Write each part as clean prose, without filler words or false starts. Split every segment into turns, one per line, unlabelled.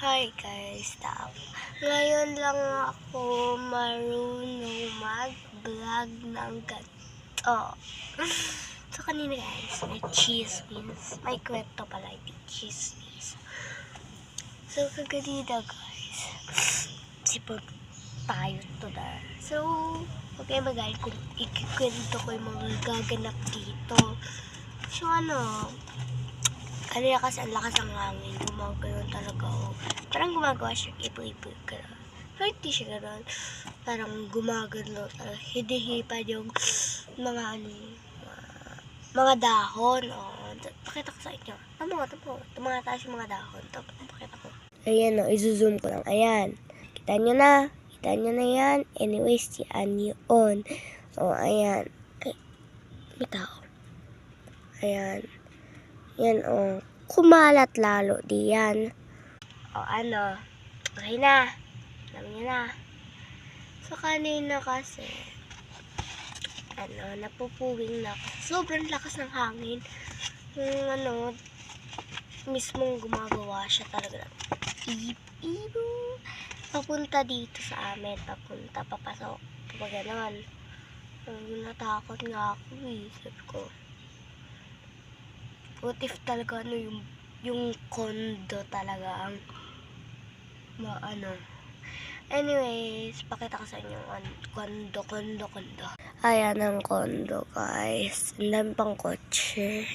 Hi guys, ngayon lang ako marunong mag-vlog ng ganito. So kanina guys, may chismis. May kwento pala, hindi chismis. So kaganina guys, sipag tayo to na. So, huwag kayo magalit kung ikikwento ko yung mga gaganap dito. So kanina kasi ang lakas ng hangin, gumagano'n talaga ako. Parang gumagawa siya, ipo-ipo gano'n. Pero hindi siya gano'n. Parang gumagano'n, hidihipad yung mga mga dahon. Pakita ko sa inyo. Tumataas yung mga dahon. Pakita ko. Ayan izo-zoom ko lang. Ayan. Kita nyo na. Kita nyo na yan. Anyways, yan yun. Ayan. Ay, may tao. Ayan. Yan kumalat lalo diyan. Okay na. Alam niyo na. So kanina kasi napupuging na ako. Sobrang lakas ng hangin. Yung mismong gumagawa siya talaga. Papunta dito sa amin. Papasok. Ganon. Natakot nga ako sabi ko. What if talaga yung kondo talaga ang Anyways, pakita ko sa inyo kondo. Ayan ang kondo guys. Ang dami pang kotse.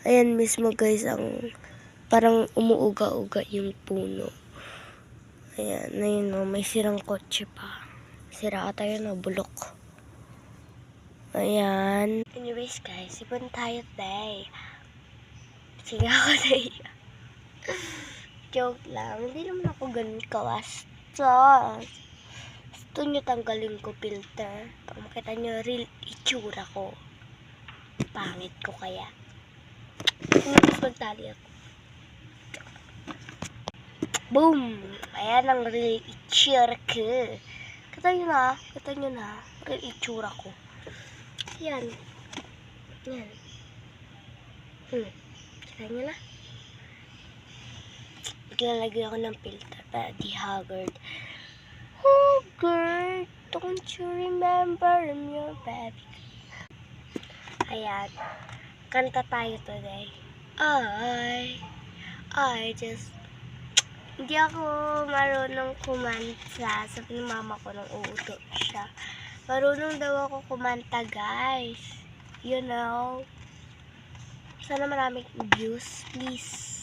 Ayan mismo guys ang parang umuuga-uga yung puno. Ayan, ayun may sirang kotse pa. Sira ata yun bulok. Ayan. Anyways guys, ipon tayo today. Sige ako na iya. Joke lang. Hindi naman ako ganun kawastos. Gusto nyo tanggalin ko filter. Para makita nyo real itsura ko. Pangit ko kaya. Tapos magtali ako. Boom! Ayan ang real itsura ko. Kita nyo na. Real itsura ko. Yan. Yan. Kita nyo na. Maglalagay ako ng filter para di haggard. Oh girl, don't you remember I'm your baby? Ayan. Kanta tayo today. Hindi ako marunong kumanta. Sabi ng mama ko nung uuto siya. Marunong daw ako kumanta guys. You know. Sana maraming views, please.